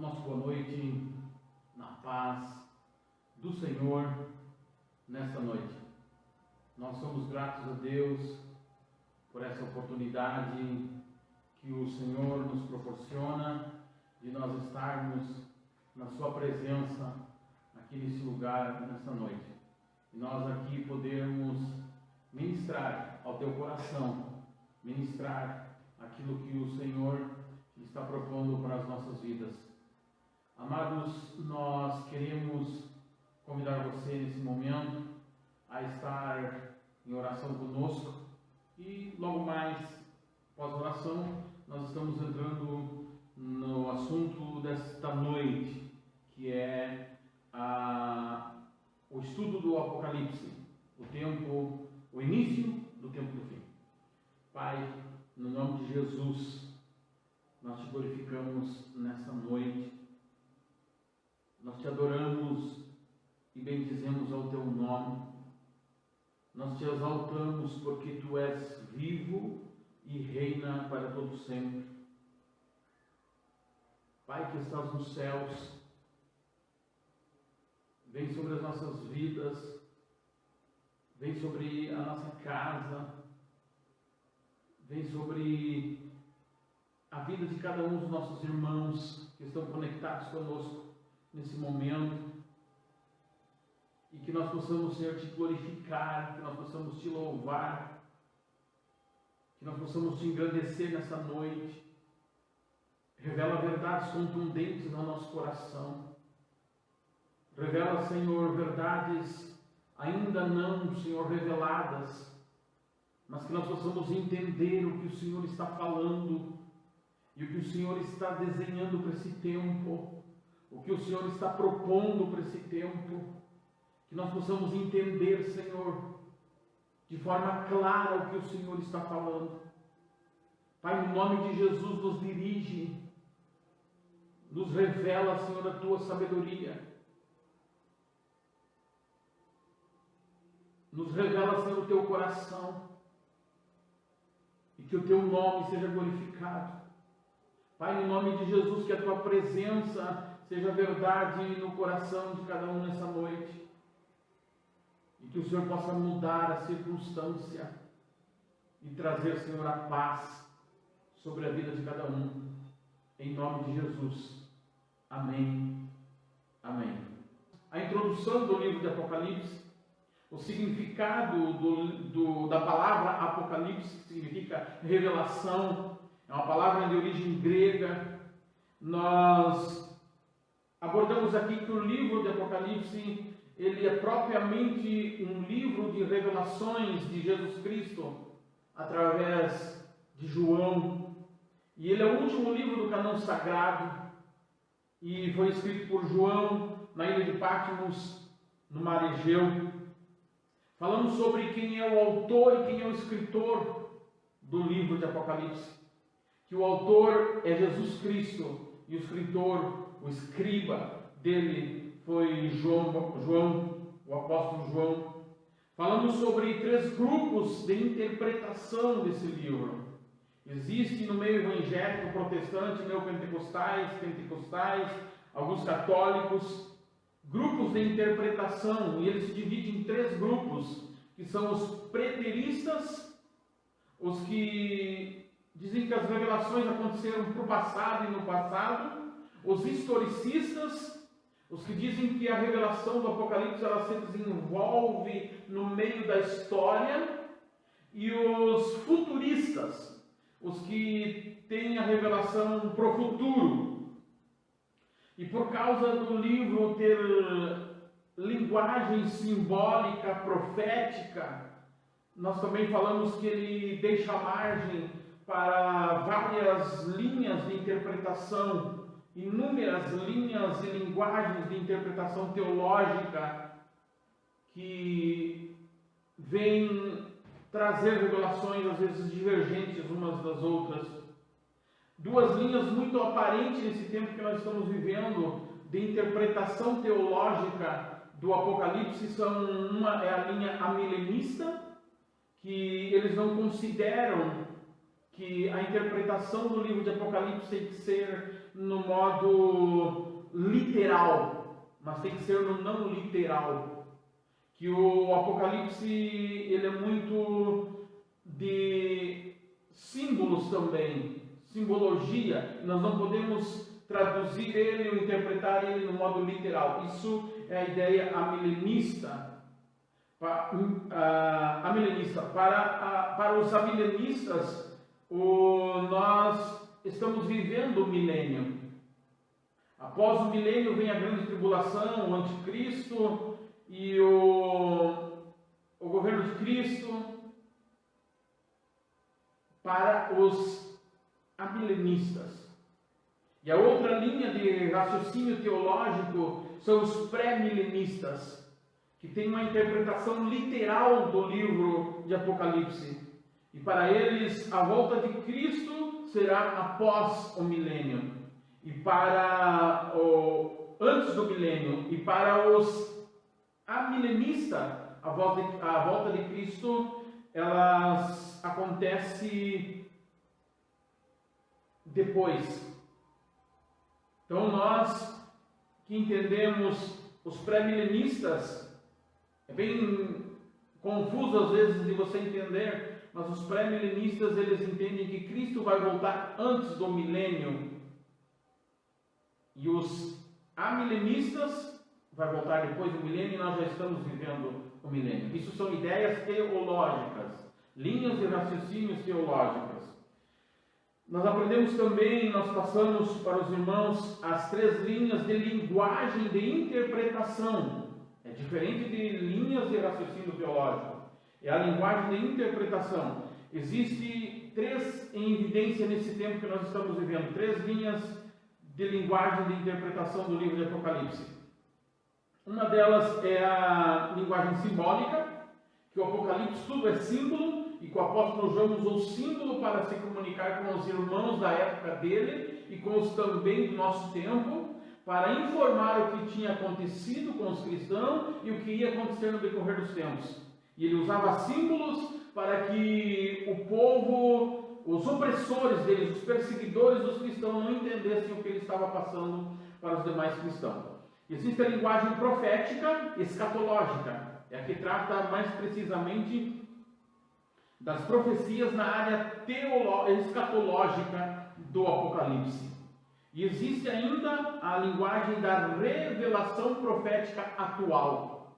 nossa boa noite na paz do Senhor nesta noite. Nós somos gratos a Deus por essa oportunidade que o Senhor nos proporciona de nós estarmos na sua presença aqui nesse lugar, nesta noite. E nós aqui podermos ministrar ao teu coração, ministrar aquilo que o Senhor está propondo para as nossas vidas. Amados, nós queremos convidar você nesse momento a estar em oração conosco e logo mais, pós-oração, nós estamos entrando no assunto desta noite, que é o estudo do Apocalipse, o início do tempo do fim. Pai, no nome de Jesus, nós te glorificamos nesta noite, nós te adoramos e bendizemos ao teu nome, nós te exaltamos porque tu és vivo e reina para todo sempre. Pai que estás nos céus, vem sobre as nossas vidas, vem sobre a nossa casa, vem sobre a vida de cada um dos nossos irmãos que estão conectados conosco nesse momento, e que nós possamos, Senhor, te glorificar, que nós possamos te louvar, que nós possamos te engrandecer nessa noite. Revela verdades contundentes no nosso coração. Revela, Senhor, verdades ainda não, Senhor, reveladas, mas que nós possamos entender o que o Senhor está falando e o que o Senhor está desenhando para esse tempo, o que o Senhor está propondo para esse tempo. Que nós possamos entender, Senhor, de forma clara o que o Senhor está falando. Pai, no nome de Jesus, nos dirige, nos revela, Senhor, a tua sabedoria. Nos revela, Senhor, o teu coração. E que o teu nome seja glorificado. Pai, no nome de Jesus, que a tua presença seja verdade no coração de cada um nessa noite. E que o Senhor possa mudar a circunstância e trazer, Senhor, a paz sobre a vida de cada um. Em nome de Jesus. Amém. Amém. A introdução do livro de Apocalipse, o significado da palavra Apocalipse, que significa revelação, é uma palavra de origem grega. Nós abordamos aqui que o livro de Apocalipse, ele é propriamente um livro de revelações de Jesus Cristo através de João. E ele é o último livro do cânon sagrado e foi escrito por João na ilha de Patmos, no mar Egeu. Falamos sobre quem é o autor e quem é o escritor do livro de Apocalipse. Que o autor é Jesus Cristo e o escritor, o escriba dele foi João, o apóstolo João. Falamos sobre 3 grupos de interpretação desse livro. Existe no meio evangélico, protestante, neopentecostais, pentecostais, alguns católicos, grupos de interpretação, e eles se dividem em 3 grupos, que são os preteristas, os que dizem que as revelações aconteceram para o passado e no passado, os historicistas, os que dizem que a revelação do Apocalipse ela se desenvolve no meio da história, e os futuristas, os que têm a revelação para o futuro. E por causa do livro ter linguagem simbólica, profética, nós também falamos que ele deixa margem para várias linhas de interpretação, inúmeras linhas e linguagens de interpretação teológica que vêm trazer revelações às vezes divergentes umas das outras. 2 linhas muito aparentes nesse tempo que nós estamos vivendo de interpretação teológica do Apocalipse são uma é a linha amilenista, que eles não consideram que a interpretação do livro de Apocalipse tem que ser no modo literal, mas tem que ser no não literal. Que o Apocalipse ele é muito de símbolos também, simbologia. Nós não podemos traduzir ele ou interpretar ele no modo literal. Isso é a ideia amilenista. Para os amilenistas, nós estamos vivendo o milênio. Após o milênio vem a grande tribulação, o anticristo e o governo de Cristo. Para os amilenistas. E a outra linha de raciocínio teológico são os pré-milenistas, que tem uma interpretação literal do livro de Apocalipse. E para eles, a volta de Cristo será após o milênio. E antes do milênio. E para os amilenistas, a volta de Cristo, elas acontece depois. Então nós que entendemos os pré-milenistas, é bem confuso às vezes de você entender, mas os pré-milenistas eles entendem que Cristo vai voltar antes do milênio e os amilenistas vai voltar depois do milênio e nós já estamos vivendo o milênio. Isso são ideias teológicas, linhas de raciocínios teológicas. Nós aprendemos também, nós passamos para os irmãos as 3 linhas de linguagem de interpretação. É diferente de linhas de raciocínio teológico. É a linguagem de interpretação. Existe 3 em evidência nesse tempo que nós estamos vivendo. 3 linhas de linguagem de interpretação do livro de Apocalipse. Uma delas é a linguagem simbólica, que o Apocalipse tudo é símbolo, e que o apóstolo João usou símbolo para se comunicar com os irmãos da época dele e com os também do nosso tempo, para informar o que tinha acontecido com os cristãos e o que ia acontecer no decorrer dos tempos. E ele usava símbolos para que o povo, os opressores deles, os perseguidores dos cristãos, não entendessem o que ele estava passando para os demais cristãos. Existe a linguagem profética escatológica, é a que trata mais precisamente das profecias na área escatológica do Apocalipse. E existe ainda a linguagem da revelação profética atual.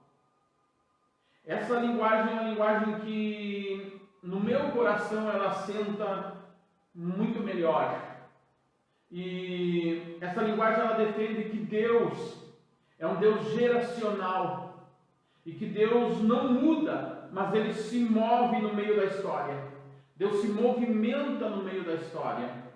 Essa linguagem é uma linguagem que no meu coração ela assenta muito melhor. E essa linguagem ela defende que Deus é um Deus geracional e que Deus não muda, mas Ele se move no meio da história. Deus se movimenta no meio da história.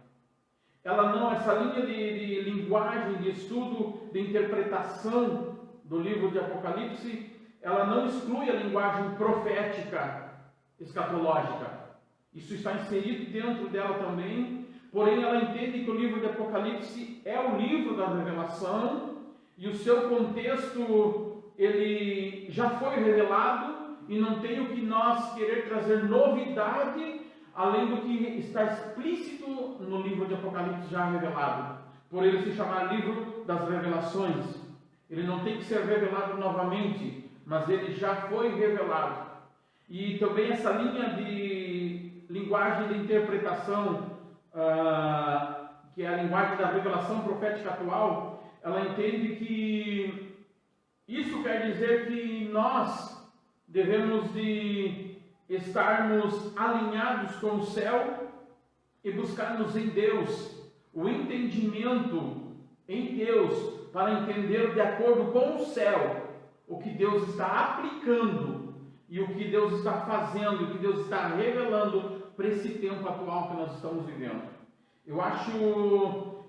Essa linha de linguagem, de estudo, de interpretação do livro de Apocalipse, ela não exclui a linguagem profética escatológica. Isso está inserido dentro dela também, porém ela entende que o livro de Apocalipse é o livro da revelação e o seu contexto ele já foi revelado e não tem o que nós querer trazer novidade além do que está explícito no livro de Apocalipse já revelado. Por ele se chamar livro das revelações. Ele não tem que ser revelado novamente, mas ele já foi revelado. E também essa linha de linguagem de interpretação, que é a linguagem da revelação profética atual, ela entende que isso quer dizer que nós devemos de estarmos alinhados com o céu e buscarmos em Deus o entendimento em Deus para entender de acordo com o céu o que Deus está aplicando e o que Deus está fazendo, o que Deus está revelando para esse tempo atual que nós estamos vivendo. Eu acho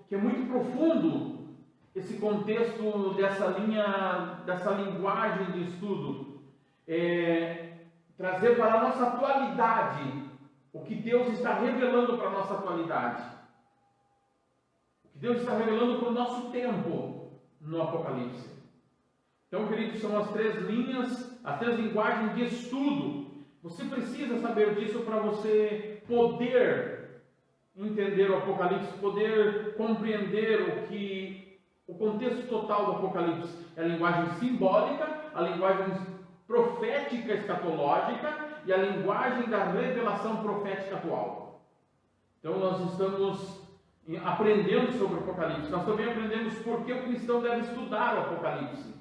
que é muito profundo esse contexto dessa linha, dessa linguagem de estudo, trazer para a nossa atualidade o que Deus está revelando para a nossa atualidade, o que Deus está revelando para o nosso tempo no Apocalipse. Então, queridos, são as 3 linhas, as 3 linguagens de estudo. Você precisa saber disso para você poder entender o Apocalipse, poder compreender o contexto total do Apocalipse. É a linguagem simbólica, a linguagem profética escatológica e a linguagem da revelação profética atual. Então nós estamos aprendendo sobre o Apocalipse. Nós também aprendemos por que o cristão deve estudar o Apocalipse.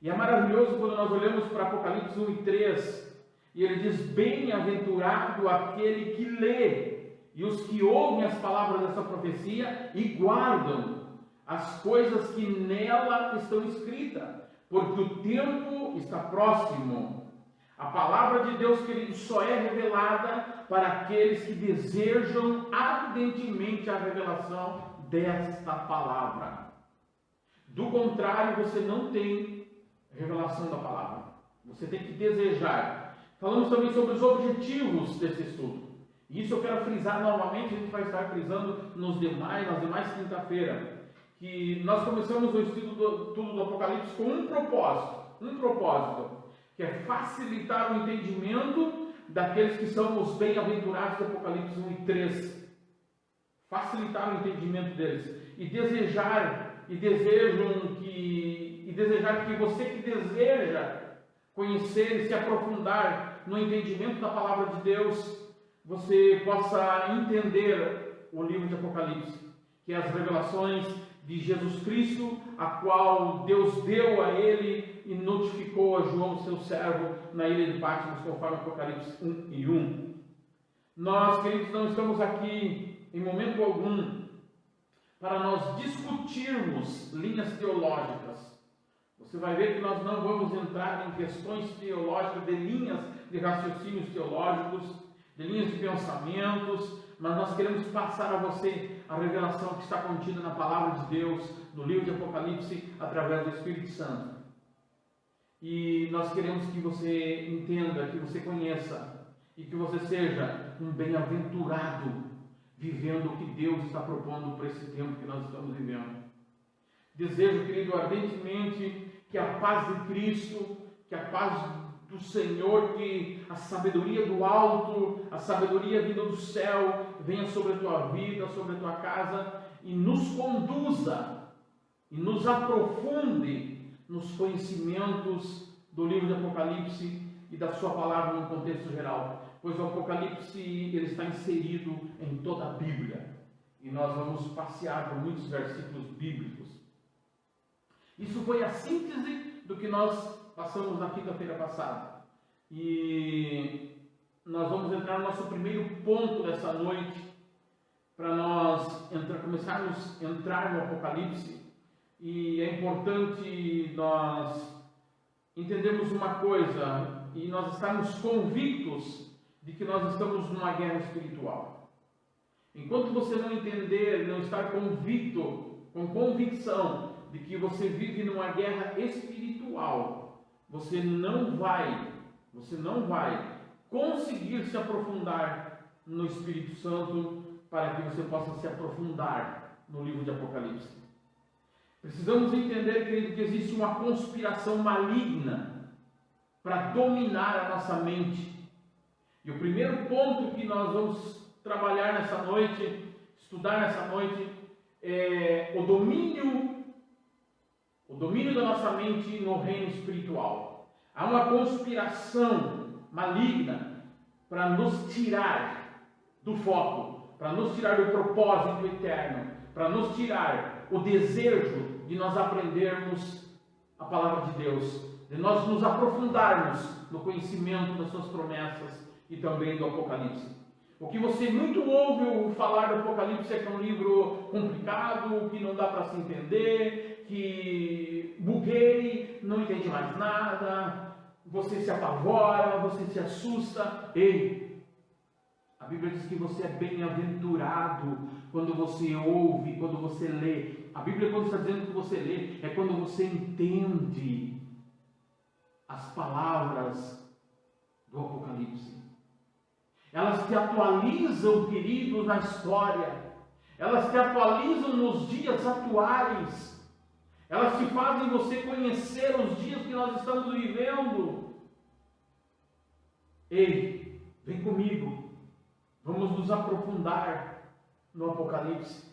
E é maravilhoso quando nós olhamos para Apocalipse 1 e 3, e ele diz: bem-aventurado aquele que lê, e os que ouvem as palavras dessa profecia e guardam as coisas que nela estão escritas, porque o tempo está próximo. A palavra de Deus, querido, só é revelada para aqueles que desejam ardentemente a revelação desta palavra. Do contrário, você não tem revelação da palavra. Você tem que desejar. Falamos também sobre os objetivos desse estudo. E isso eu quero frisar novamente, a gente vai estar frisando nas demais quinta-feira, que nós começamos o estudo do Apocalipse com um propósito, que é facilitar o entendimento daqueles que são os bem-aventurados do Apocalipse 1 e 3. Facilitar o entendimento deles. E desejar que você que deseja conhecer e se aprofundar no entendimento da palavra de Deus, você possa entender o livro de Apocalipse, que é as revelações de Jesus Cristo, a qual Deus deu a ele e notificou a João, seu servo, na ilha de Patmos, conforme Apocalipse 1 e 1. Nós, queridos, não estamos aqui em momento algum para nós discutirmos linhas teológicas. Você vai ver que nós não vamos entrar em questões teológicas, de linhas de raciocínios teológicos, de linhas de pensamentos, mas nós queremos passar a você a revelação que está contida na palavra de Deus, no livro de Apocalipse, através do Espírito Santo. E nós queremos que você entenda, que você conheça e que você seja um bem-aventurado, vivendo o que Deus está propondo para esse tempo que nós estamos vivendo. Desejo, querido, ardentemente que a paz de Cristo, que a paz do Senhor, que a sabedoria do alto, a sabedoria vinda do céu, venha sobre a tua vida, sobre a tua casa e nos conduza e nos aprofunde nos conhecimentos do livro de Apocalipse e da sua palavra no contexto geral, pois o Apocalipse ele está inserido em toda a Bíblia e nós vamos passear por muitos versículos bíblicos. Isso foi a síntese do que nós passamos na quinta-feira passada. E nós vamos entrar no nosso primeiro ponto dessa noite, para nós começarmos a entrar no Apocalipse. E é importante nós entendermos uma coisa, e nós estarmos convictos de que nós estamos numa guerra espiritual. Enquanto você não entender, não estar convicto, com convicção, de que você vive numa guerra espiritual, você não vai conseguir se aprofundar no Espírito Santo para que você possa se aprofundar no livro de Apocalipse. Precisamos entender, querido, que existe uma conspiração maligna para dominar a nossa mente. E o primeiro ponto que nós vamos trabalhar nessa noite, estudar nessa noite, é o domínio da nossa mente no reino espiritual. Há uma conspiração maligna para nos tirar do foco, para nos tirar do propósito eterno, para nos tirar o desejo de nós aprendermos a palavra de Deus, de nós nos aprofundarmos no conhecimento das suas promessas e também do Apocalipse. O que você muito ouve falar do Apocalipse é que é um livro complicado, que não dá para se entender, que buguei, não entende mais nada, você se apavora, você se assusta. Ei, a Bíblia diz que você é bem-aventurado quando você ouve, quando você lê. A Bíblia, quando está dizendo que você lê, é quando você entende as palavras do Apocalipse. Elas te atualizam, queridos, na história. Elas te atualizam nos dias atuais. Elas te fazem você conhecer os dias que nós estamos vivendo. Ei, vem comigo. Vamos nos aprofundar no Apocalipse.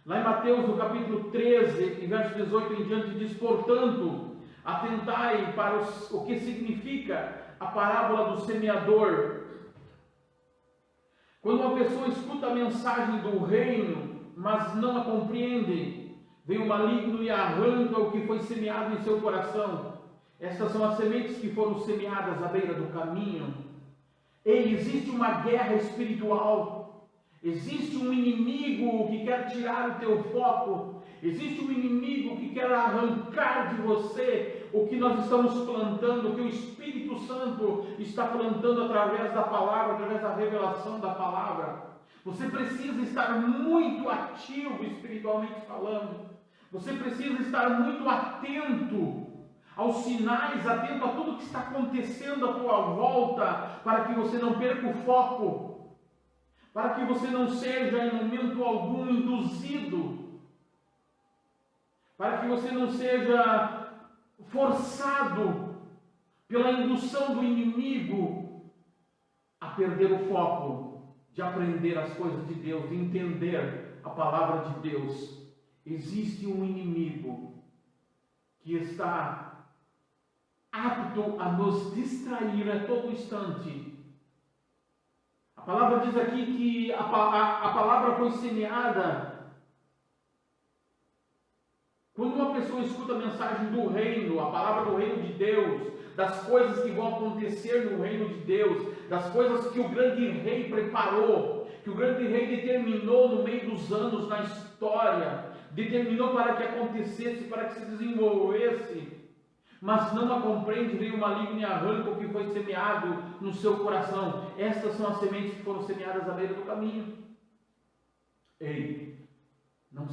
Lá em Mateus, no capítulo 13, e verso 18 em diante, diz: portanto, atentai para o que significa a parábola do semeador. Quando uma pessoa escuta a mensagem do reino, mas não a compreende, vem o maligno e arranca o que foi semeado em seu coração. Estas são as sementes que foram semeadas à beira do caminho. Ei, existe uma guerra espiritual, existe um inimigo que quer tirar o teu foco, existe um inimigo que quer arrancar de você o que nós estamos plantando, o que o Espírito Santo está plantando através da palavra, através da revelação da palavra. Você precisa estar muito ativo espiritualmente falando, você precisa estar muito atento aos sinais, atento a tudo que está acontecendo à tua volta, para que você não perca o foco, para que você não seja em momento algum induzido, para que você não seja forçado pela indução do inimigo a perder o foco de aprender as coisas de Deus, de entender a palavra de Deus. Existe um inimigo que está apto a nos distrair a todo instante. A palavra diz aqui que a palavra foi semeada. Quando uma pessoa escuta a mensagem do reino, a palavra do reino de Deus, das coisas que vão acontecer no reino de Deus, das coisas que o grande rei preparou, que o grande rei determinou no meio dos anos na história, determinou para que acontecesse, para que se desenvolvesse, mas não a compreende, vem o maligno e arranca o que foi semeado no seu coração. Estas são as sementes que foram semeadas à beira do caminho. Ei, não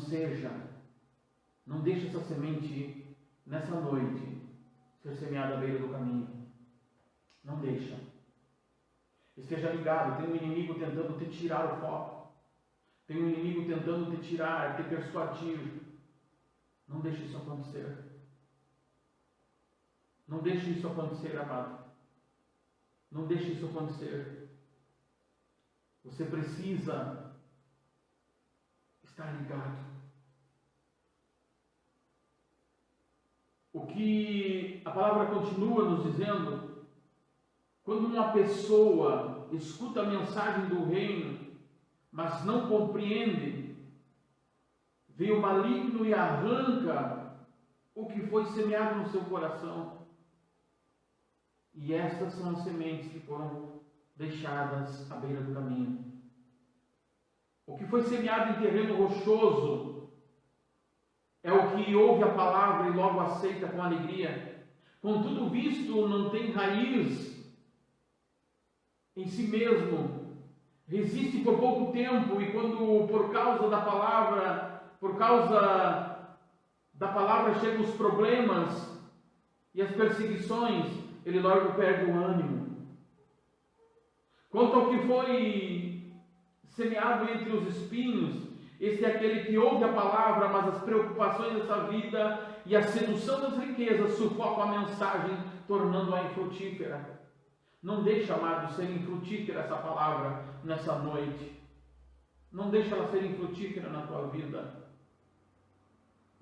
deixe essa semente nessa noite ser semeada à beira do caminho. Não deixa. Esteja ligado, tem um inimigo tentando te tirar o foco. Tem um inimigo tentando te tirar, te persuadir. Não deixe isso acontecer. Não deixe isso acontecer, amado. Não deixe isso acontecer. Você precisa estar ligado. O que a palavra continua nos dizendo, quando uma pessoa escuta a mensagem do reino, mas não compreende, vem o maligno e arranca o que foi semeado no seu coração. E estas são as sementes que foram deixadas à beira do caminho. O que foi semeado em terreno rochoso é o que ouve a palavra e logo aceita com alegria. Contudo, visto não tem raiz em si mesmo, resiste por pouco tempo, e quando por causa da palavra chegam os problemas e as perseguições, ele logo perde o ânimo. Quanto ao que foi semeado entre os espinhos, esse é aquele que ouve a palavra, mas as preocupações dessa vida e a sedução das riquezas sufocam a mensagem, tornando-a infrutífera. Não deixa, amado, ser infrutífera essa palavra nessa noite. Não deixa ela ser infrutífera na tua vida.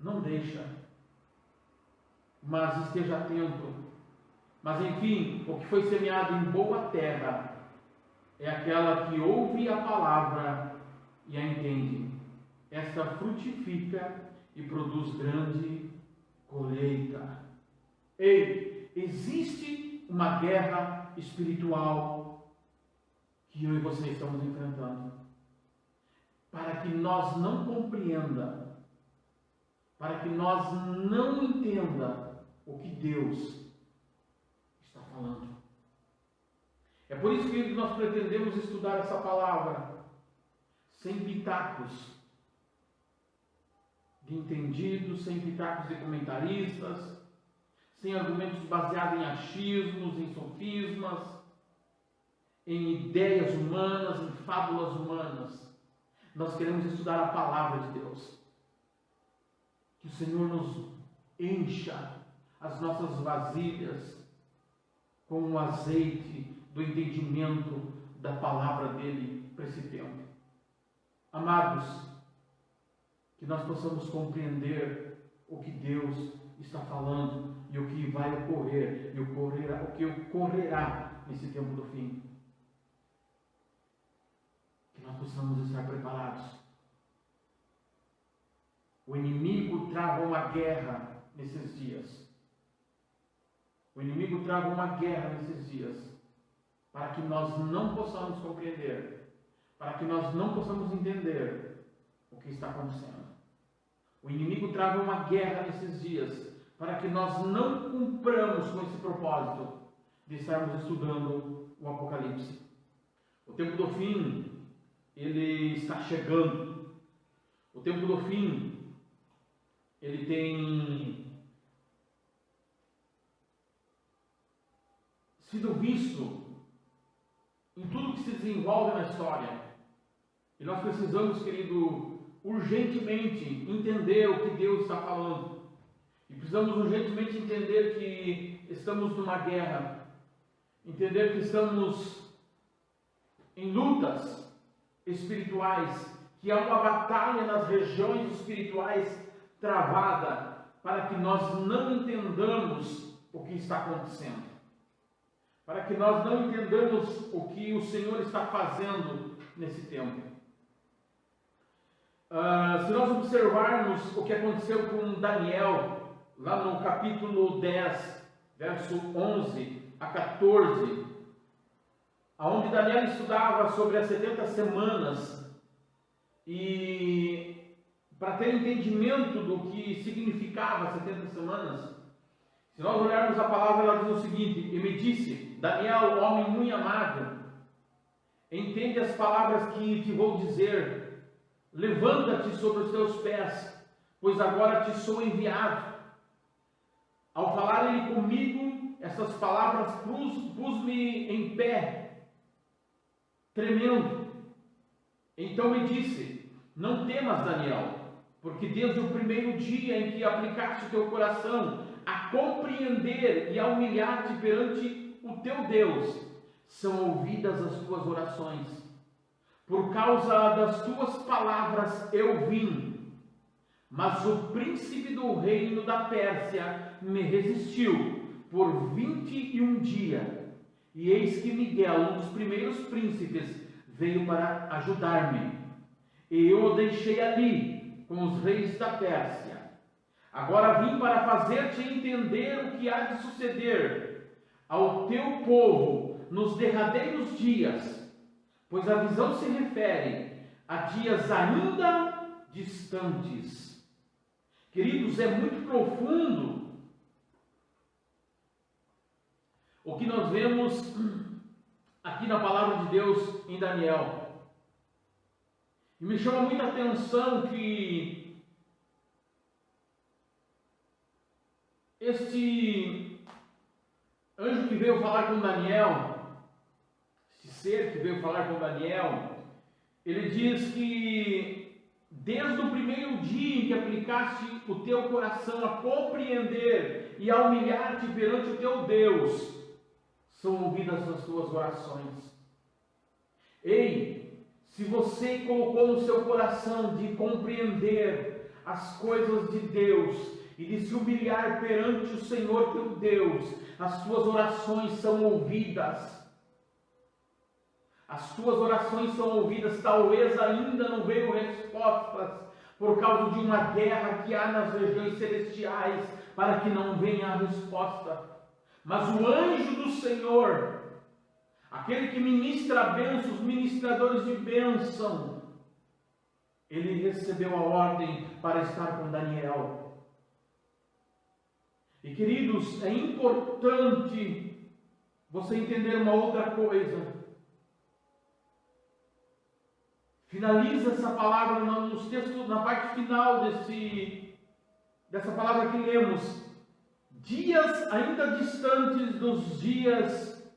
Não deixa. Mas esteja atento. Mas enfim, o que foi semeado em boa terra é aquela que ouve a palavra e a entende. Esta frutifica e produz grande colheita. Ei, existe uma guerra espiritual que eu e você estamos enfrentando. Para que nós não compreenda, para que nós não entenda o que Deus está falando. É por isso que nós pretendemos estudar essa palavra sem pitacos de entendidos, sem pitacos de comentaristas, sem argumentos baseados em achismos, em sofismas, em ideias humanas, em fábulas humanas. Nós queremos estudar a palavra de Deus. Que o Senhor nos encha as nossas vasilhas com o azeite do entendimento da palavra dele para esse tempo. Amados, que nós possamos compreender o que Deus está falando e o que vai ocorrer, e o que ocorrerá nesse tempo do fim. Que nós possamos estar preparados. O inimigo trava uma guerra nesses dias. O inimigo trava uma guerra nesses dias, para que nós não possamos compreender, para que nós não possamos entender o que está acontecendo. O inimigo trava uma guerra nesses dias, para que nós não cumpramos com esse propósito de estarmos estudando o Apocalipse. O tempo do fim, ele está chegando. O tempo do fim, ele tem sido visto em tudo que se desenvolve na história. E nós precisamos, querido, urgentemente entender o que Deus está falando. E precisamos urgentemente entender que estamos numa guerra. Entender que estamos em lutas espirituais, que há uma batalha nas regiões espirituais travada, para que nós não entendamos o que está acontecendo. Para que nós não entendamos o que o Senhor está fazendo nesse tempo. Se nós observarmos o que aconteceu com Daniel, lá no capítulo 10, verso 11 a 14, onde Daniel estudava sobre as 70 semanas, e para ter entendimento do que significava as 70 semanas, se nós olharmos a palavra, ela diz o seguinte: e me disse, Daniel, homem muito amado, entende as palavras que te vou dizer, levanta-te sobre os teus pés, pois agora te sou enviado. Ao falar ele comigo, essas palavras pus-me em pé, tremendo. Então me disse, não temas, Daniel, porque desde o primeiro dia em que aplicaste o teu coração a compreender e a humilhar-te perante o teu Deus, são ouvidas as tuas orações. Por causa das tuas palavras eu vim, mas o príncipe do reino da Pérsia me resistiu por 21 dias. E eis que Miguel, um dos primeiros príncipes, veio para ajudar-me. E eu o deixei ali com os reis da Pérsia. Agora vim para fazer-te entender o que há de suceder ao teu povo nos derradeiros dias, pois a visão se refere a dias ainda distantes. Queridos, é muito profundo o que nós vemos aqui na palavra de Deus em Daniel. E me chama muita atenção que este anjo que veio falar com Daniel, esse ser que veio falar com Daniel, ele diz que desde o primeiro dia em que aplicaste o teu coração a compreender e a humilhar-te perante o teu Deus, são ouvidas as tuas orações. Ei, se você colocou no seu coração de compreender as coisas de Deus e de se humilhar perante o Senhor teu Deus, as tuas orações são ouvidas. As tuas orações são ouvidas. Talvez ainda não veio respostas por causa de uma guerra que há nas regiões celestiais, para que não venha a resposta. Mas o anjo do Senhor, aquele que ministra a bênção, os ministradores de bênção, ele recebeu a ordem para estar com Daniel. E queridos, é importante você entender uma outra coisa. Finaliza essa palavra nos textos, na parte final dessa palavra que lemos. Dias ainda distantes dos dias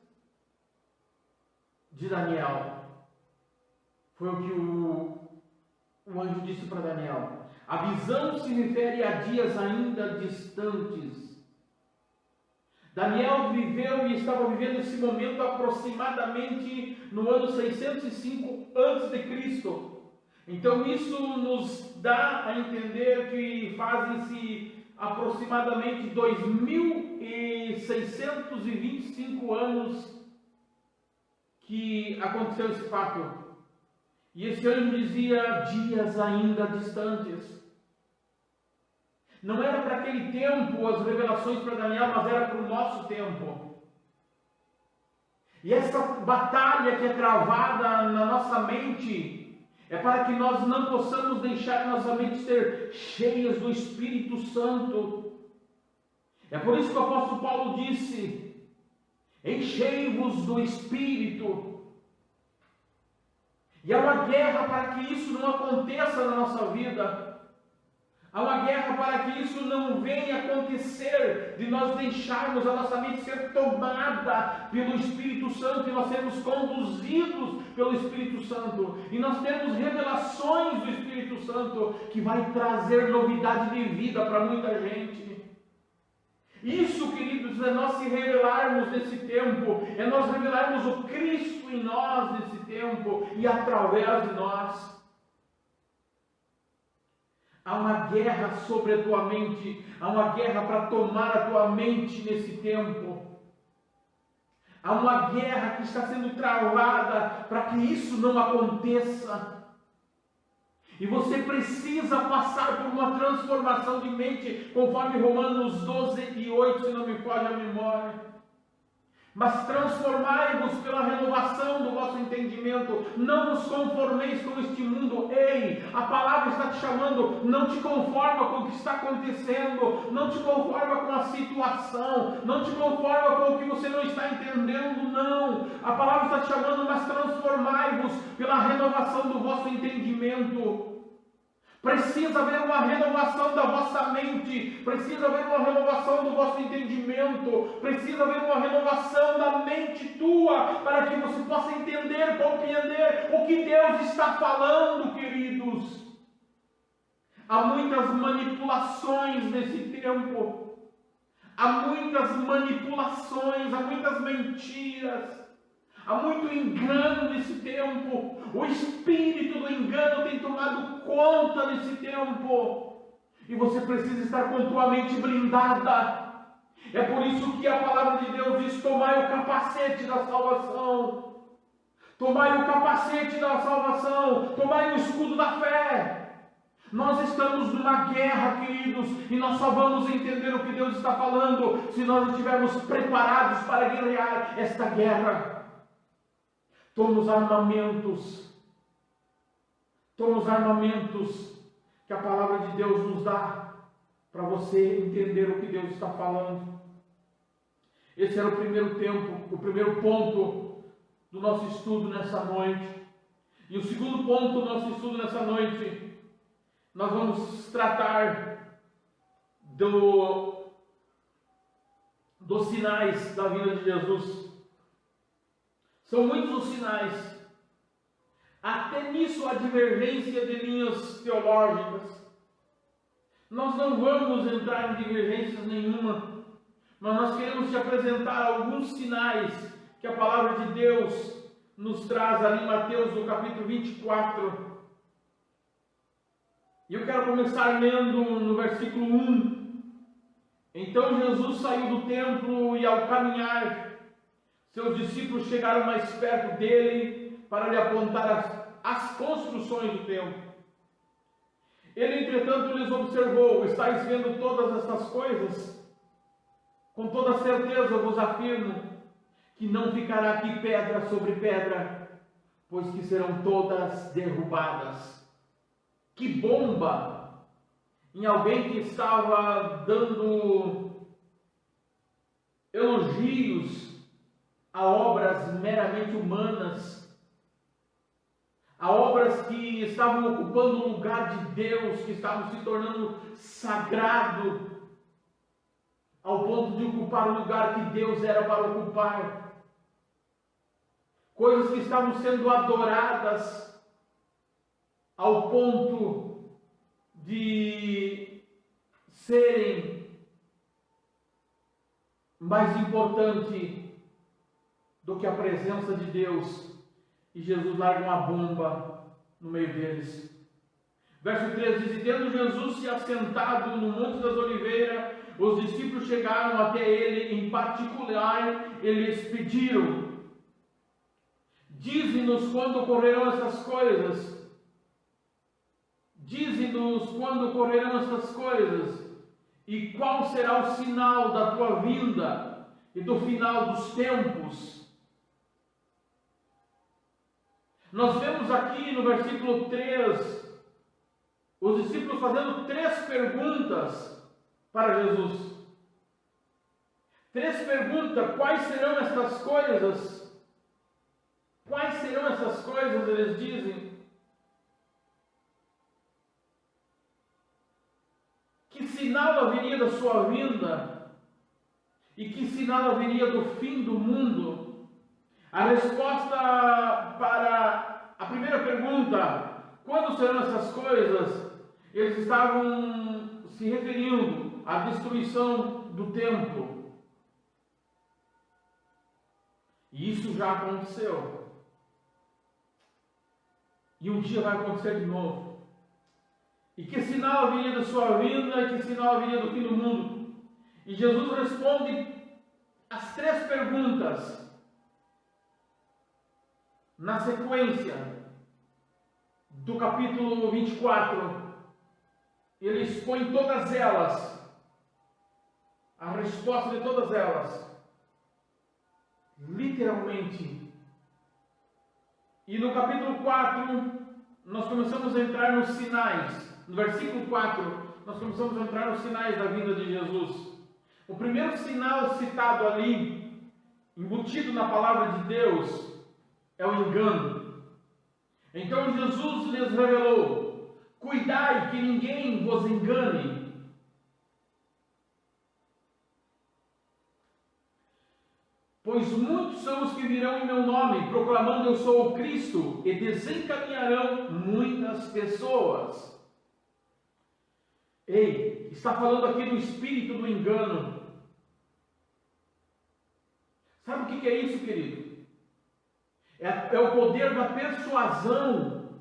de Daniel. Foi o que o anjo disse para Daniel. A visão se refere a dias ainda distantes. Daniel viveu e estava vivendo esse momento aproximadamente no ano 605 a.C. Então isso nos dá a entender que fazem-se aproximadamente 2.625 anos que aconteceu esse fato. E esse ano dizia dias ainda distantes. Não era para aquele tempo as revelações para Daniel, mas era para o nosso tempo. E essa batalha que é travada na nossa mente é para que nós não possamos deixar nossa mente ser cheias do Espírito Santo. É por isso que o apóstolo Paulo disse: enchei-vos do Espírito. E há uma guerra para que isso não aconteça na nossa vida. Há uma guerra para que isso não venha acontecer, de nós deixarmos a nossa mente ser tomada pelo Espírito Santo e nós sermos conduzidos pelo Espírito Santo. E nós temos revelações do Espírito Santo que vai trazer novidade de vida para muita gente. Isso, queridos, é nós se revelarmos nesse tempo, é nós revelarmos o Cristo em nós nesse tempo e através de nós. Há uma guerra sobre a tua mente, há uma guerra para tomar a tua mente nesse tempo. Há uma guerra que está sendo travada para que isso não aconteça. E você precisa passar por uma transformação de mente, conforme Romanos 12:8, se não me falha a memória. Mas transformai-vos pela renovação do vosso entendimento, não vos conformeis com este mundo. Ei, a palavra está te chamando, não te conforma com o que está acontecendo, não te conforma com a situação, não te conforma com o que você não está entendendo, não. A palavra está te chamando, mas transformai-vos pela renovação do vosso entendimento. Precisa haver uma renovação da vossa mente, precisa haver uma renovação do vosso entendimento, precisa haver uma renovação da mente tua, para que você possa entender, compreender o que Deus está falando, queridos. Há muitas manipulações nesse tempo, há muitas manipulações, há muitas mentiras. Há muito engano nesse tempo. O espírito do engano tem tomado conta nesse tempo. E você precisa estar com tua mente blindada. É por isso que a palavra de Deus diz: tomai o capacete da salvação. Tomai o capacete da salvação. Tomai o escudo da fé. Nós estamos numa guerra, queridos, e nós só vamos entender o que Deus está falando se nós estivermos preparados para guerrear esta guerra. Toma os armamentos que a palavra de Deus nos dá, para você entender o que Deus está falando. Esse era o primeiro tempo, o primeiro ponto do nosso estudo nessa noite. E o segundo ponto do nosso estudo nessa noite, nós vamos tratar dos sinais da vinda de Jesus. São muitos os sinais. Até nisso há divergência de linhas teológicas. Nós não vamos entrar em divergências nenhuma, mas nós queremos te apresentar alguns sinais que a palavra de Deus nos traz ali em Mateus, no capítulo 24. E eu quero começar lendo no versículo 1. Então Jesus saiu do templo e, ao caminhar, seus discípulos chegaram mais perto dele para lhe apontar as construções do templo. Ele, entretanto, lhes observou: estáis vendo todas estas coisas? Com toda certeza vos afirmo que não ficará aqui pedra sobre pedra, pois que serão todas derrubadas. Que bomba em alguém que estava dando elogios a obras meramente humanas, a obras que estavam ocupando o lugar de Deus, que estavam se tornando sagrado, ao ponto de ocupar o lugar que Deus era para ocupar. Coisas que estavam sendo adoradas ao ponto de serem mais importante do que a presença de Deus. E Jesus larga uma bomba no meio deles. Verso 13 diz: e tendo Jesus se assentado no Monte das Oliveiras, os discípulos chegaram até ele em particular, eles pediram: dize-nos quando ocorrerão estas coisas. Dize-nos quando ocorrerão estas coisas, e qual será o sinal da tua vinda e do final dos tempos. Nós vemos aqui no versículo 3, os discípulos fazendo 3 perguntas para Jesus. 3 perguntas: quais serão estas coisas? Quais serão essas coisas? Eles dizem. Que sinal haveria da sua vinda? E que sinal haveria do fim do mundo? A resposta para a primeira pergunta, quando serão essas coisas? Eles estavam se referindo à destruição do templo. E isso já aconteceu. E um dia vai acontecer de novo. E que sinal haveria da sua vinda e que sinal haveria do fim do mundo? E Jesus responde as 3 perguntas na sequência do capítulo 24. Ele expõe todas elas, a resposta de todas elas, literalmente. E no capítulo 4, nós começamos a entrar nos sinais. No versículo 4, nós começamos a entrar nos sinais da vinda de Jesus. O primeiro sinal citado ali, embutido na palavra de Deus, é o engano. Então Jesus lhes revelou: cuidai que ninguém vos engane. Pois muitos são os que virão em meu nome, proclamando eu sou o Cristo, e desencaminharão muitas pessoas. Ei, está falando aqui do espírito do engano. Sabe o que é isso, querido? É o poder da persuasão,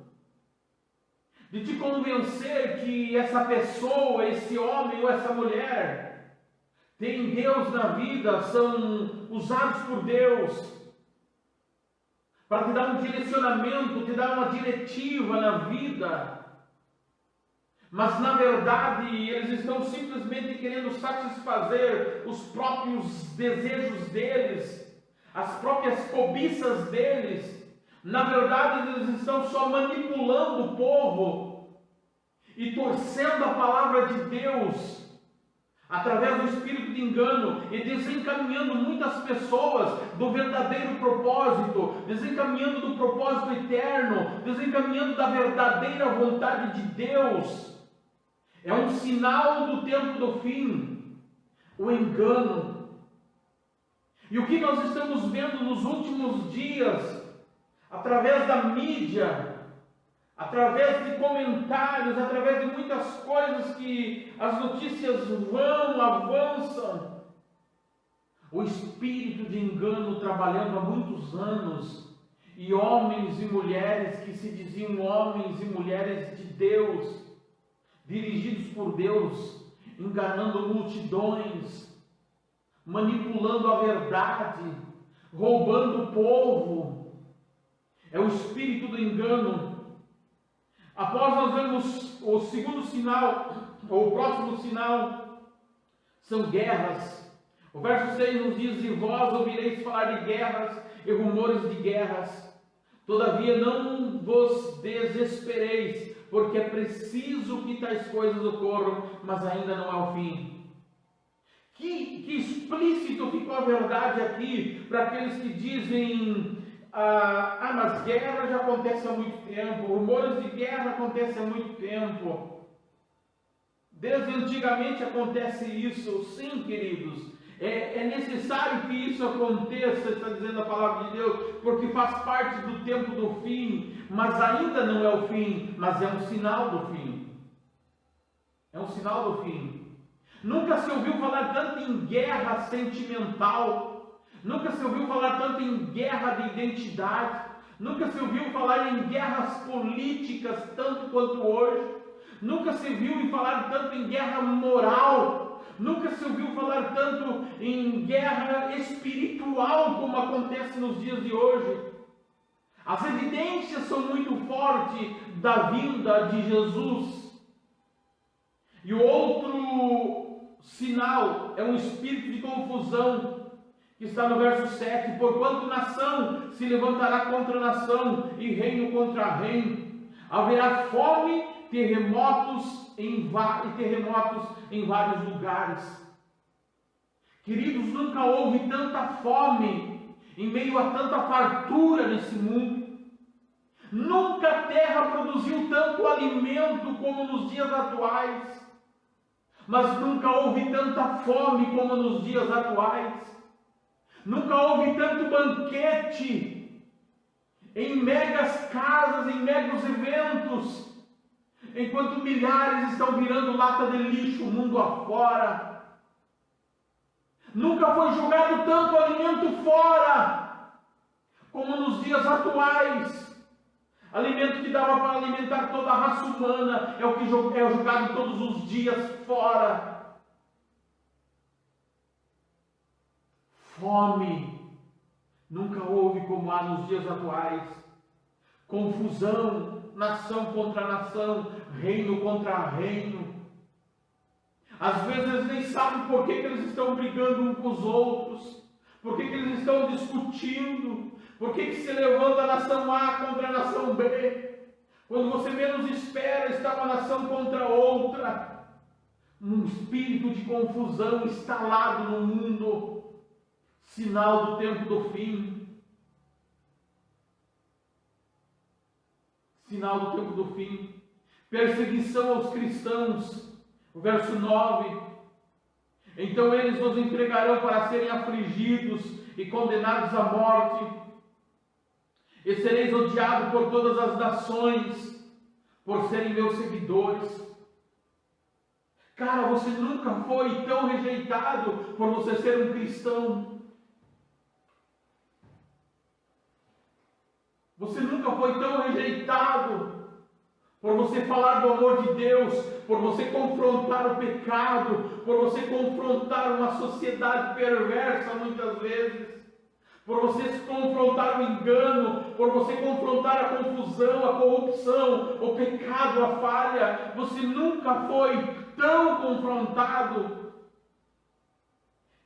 de te convencer que essa pessoa, esse homem ou essa mulher tem Deus na vida, são usados por Deus para te dar um direcionamento, te dar uma diretiva na vida. Mas na verdade eles estão simplesmente querendo satisfazer os próprios desejos deles, as próprias cobiças deles. Na verdade eles estão só manipulando o povo e torcendo a palavra de Deus através do espírito de engano e desencaminhando muitas pessoas do verdadeiro propósito, desencaminhando do propósito eterno, desencaminhando da verdadeira vontade de Deus. É um sinal do tempo do fim, o engano. E o que nós estamos vendo nos últimos dias, através da mídia, através de comentários, através de muitas coisas que as notícias avançam, o espírito de engano trabalhando há muitos anos, e homens e mulheres que se diziam homens e mulheres de Deus, dirigidos por Deus, enganando multidões, manipulando a verdade, roubando o povo. É o espírito do engano. Após nós vemos o segundo sinal, ou o próximo sinal, são guerras. O verso 6 nos diz: e vós ouvireis falar de guerras e rumores de guerras. Todavia não vos desespereis, porque é preciso que tais coisas ocorram, mas ainda não é o fim. Que explícito ficou a verdade aqui para aqueles que dizem: mas guerra já acontece há muito tempo, rumores de guerra acontecem há muito tempo. Desde antigamente acontece isso. Sim, queridos, é necessário que isso aconteça, está dizendo a palavra de Deus, porque faz parte do tempo do fim, mas ainda não é o fim, mas é um sinal do fim. É um sinal do fim. Nunca se ouviu falar tanto em guerra sentimental, nunca se ouviu falar tanto em guerra de identidade, nunca se ouviu falar em guerras políticas tanto quanto hoje. Nunca se viu falar tanto em guerra moral. Nunca se ouviu falar tanto em guerra espiritual como acontece nos dias de hoje. As evidências são muito fortes da vinda de Jesus. E o outro sinal é um espírito de confusão, que está no verso 7. Porquanto nação se levantará contra nação e reino contra reino. Haverá fome, terremotos em vários lugares. Queridos, nunca houve tanta fome em meio a tanta fartura nesse mundo. Nunca a terra produziu tanto alimento como nos dias atuais. Mas nunca houve tanta fome como nos dias atuais. Nunca houve tanto banquete em megas casas, em megas eventos, enquanto milhares estão virando lata de lixo mundo afora. Nunca foi jogado tanto alimento fora como nos dias atuais. Alimento que dava para alimentar toda a raça humana é o que é jogado todos os dias fora. Fome nunca houve como há nos dias atuais. Confusão, nação contra nação, reino contra reino. Às vezes eles nem sabem por que eles estão brigando uns com os outros, por que eles estão discutindo, por que se levanta a nação A contra a nação B. Quando você menos espera, está uma nação contra outra. Um espírito de confusão instalado no mundo, sinal do tempo do fim. Sinal do tempo do fim. Perseguição aos cristãos. O verso 9: então eles nos entregarão para serem afligidos e condenados à morte, e sereis odiados por todas as nações, por serem meus seguidores. Cara, você nunca foi tão rejeitado por você ser um cristão. Você nunca foi tão rejeitado por você falar do amor de Deus, por você confrontar o pecado, por você confrontar uma sociedade perversa muitas vezes, por você confrontar o engano, por você confrontar a confusão, a corrupção, o pecado, a falha. Você nunca foi tão confrontado.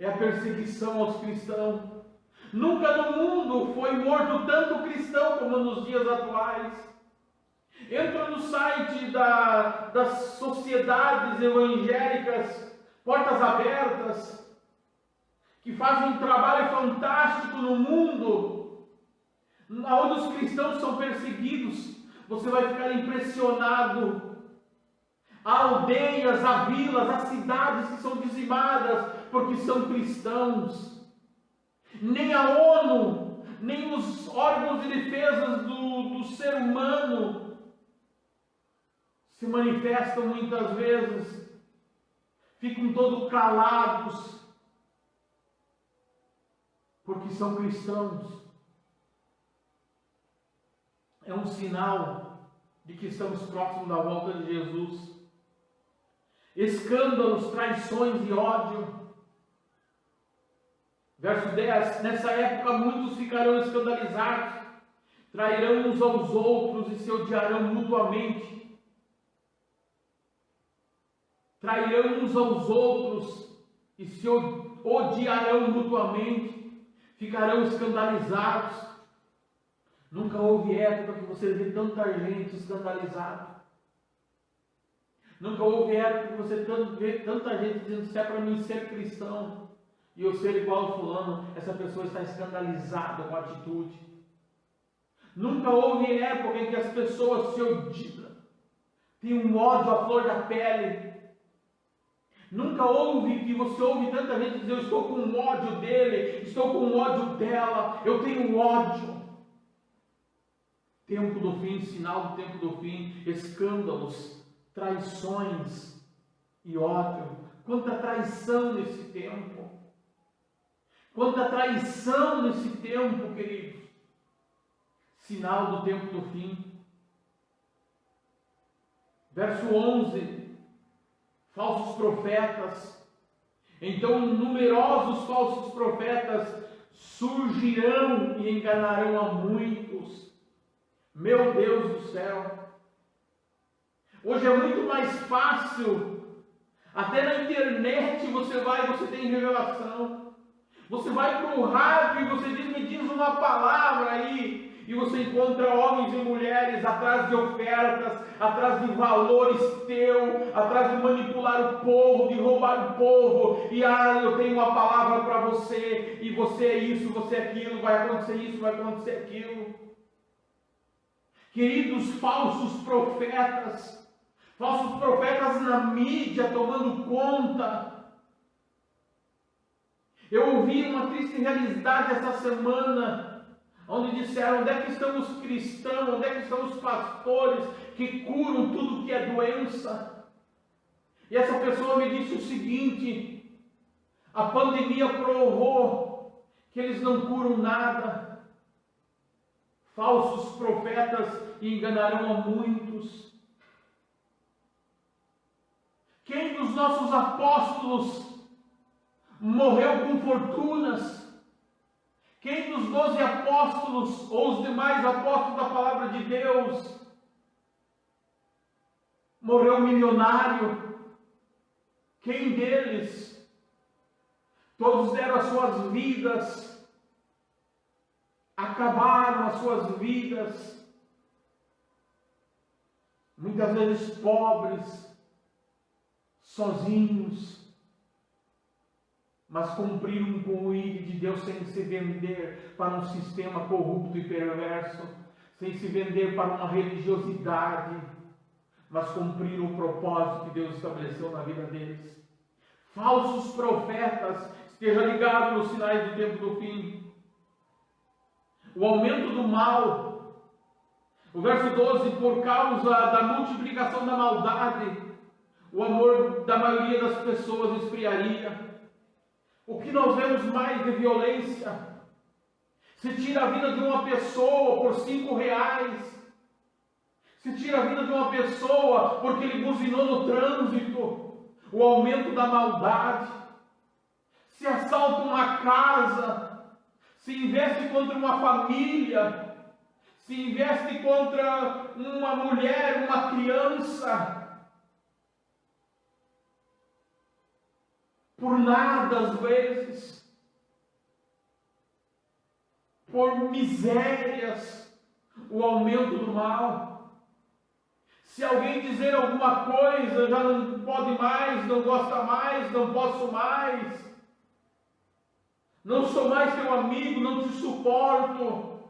É a perseguição aos cristãos. Nunca no mundo foi morto tanto cristão como nos dias atuais. Entra no site das sociedades evangélicas, Portas Abertas, que fazem um trabalho fantástico no mundo, onde os cristãos são perseguidos. Você vai ficar impressionado. Há aldeias, há vilas, há cidades que são dizimadas porque são cristãos. Nem a ONU, nem os órgãos de defesa do ser humano se manifestam muitas vezes, ficam todos calados, porque são cristãos. É um sinal de que estamos próximos da volta de Jesus. Escândalos, traições e ódio. Verso 10: nessa época muitos ficarão escandalizados, trairão uns aos outros e se odiarão mutuamente. Trairão uns aos outros e se odiarão mutuamente, ficarão escandalizados. Nunca houve época que você vê tanta gente escandalizada. Nunca houve época que você vê tanta gente dizendo: se é para mim ser cristão e eu ser igual ao fulano, essa pessoa está escandalizada com a atitude. Nunca houve época em que as pessoas se odiam, têm um ódio à flor da pele. Nunca houve que você ouve tanta gente dizer: eu estou com ódio dele, estou com ódio dela, eu tenho ódio. Tempo do fim, sinal do tempo do fim, escândalos, traições e ódio. Quanta traição nesse tempo! Quanta traição nesse tempo, queridos! Sinal do tempo do fim. Verso 11, falsos profetas. Então numerosos falsos profetas surgirão e enganarão a muitos. Meu Deus do céu! Hoje é muito mais fácil, até na internet você tem revelação. Você vai para o rádio e você me diz uma palavra aí, e você encontra homens e mulheres atrás de ofertas, atrás de valores teus, atrás de manipular o povo, de roubar o povo, e eu tenho uma palavra para você, e você é isso, você é aquilo, vai acontecer isso, vai acontecer aquilo. Queridos, falsos profetas na mídia tomando conta. Eu ouvi uma triste realidade essa semana, onde disseram: onde é que estão os cristãos, onde é que estão os pastores que curam tudo que é doença? E essa pessoa me disse o seguinte: a pandemia provou que eles não curam nada. Falsos profetas enganarão a muitos. Quem dos nossos apóstolos morreu com fortunas? Quem dos 12 apóstolos ou os demais apóstolos da palavra de Deus morreu milionário? Quem deles? Todos deram as suas vidas, acabaram as suas vidas, muitas vezes pobres, sozinhos, mas cumpriram com o ídolo de Deus sem se vender para um sistema corrupto e perverso, sem se vender para uma religiosidade, mas cumpriram o propósito que Deus estabeleceu na vida deles. Falsos profetas, esteja ligado nos sinais do tempo do fim. O aumento do mal. O verso 12, por causa da multiplicação da maldade, o amor da maioria das pessoas esfriaria. O que nós vemos mais de violência? Se tira a vida de uma pessoa por R$5. Se tira a vida de uma pessoa porque ele buzinou no trânsito. O aumento da maldade. Se assalta uma casa. Se investe contra uma família. Se investe contra uma mulher, uma criança. Por nada, às vezes, por misérias, o aumento do mal. Se alguém dizer alguma coisa, já não pode mais, não gosta mais, não posso mais, não sou mais teu amigo, não te suporto,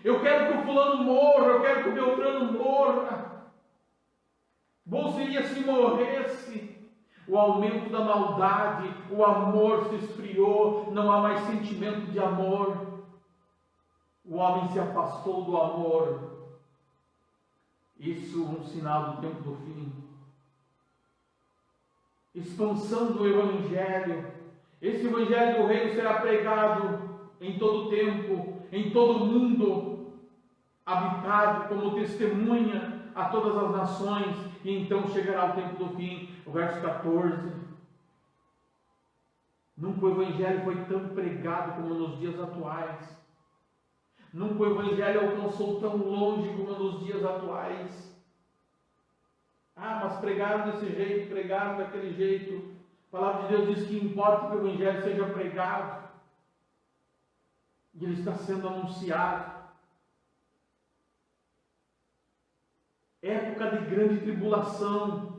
eu quero que o fulano morra, eu quero que o Beltrano morra, bom seria se morresse. O aumento da maldade, o amor se esfriou, não há mais sentimento de amor. O homem se afastou do amor. Isso é um sinal do tempo do fim. Expansão do Evangelho. Esse Evangelho do Reino será pregado em todo o tempo, em todo o mundo, habitado como testemunha a todas as nações, e então chegará o tempo do fim. O verso 14. Nunca o Evangelho foi tão pregado como nos dias atuais. Nunca o Evangelho alcançou tão longe como nos dias atuais. Mas pregaram desse jeito, pregaram daquele jeito. A palavra de Deus diz que importa que o Evangelho seja pregado. E ele está sendo anunciado. Época de grande tribulação.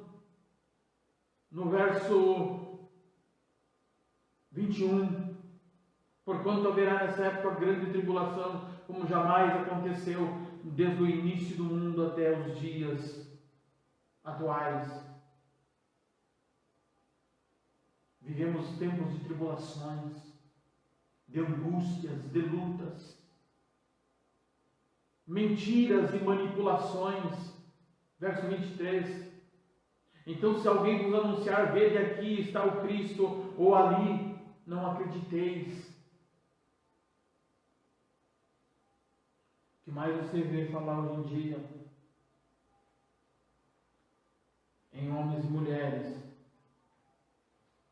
No verso 21, porquanto haverá nessa época grande tribulação, como jamais aconteceu desde o início do mundo até os dias atuais. Vivemos tempos de tribulações, de angústias, de lutas, mentiras e manipulações. Verso 23. Então, se alguém vos anunciar, vede aqui está o Cristo, ou ali, não acrediteis. O que mais você vê falar hoje em dia? em homens e mulheres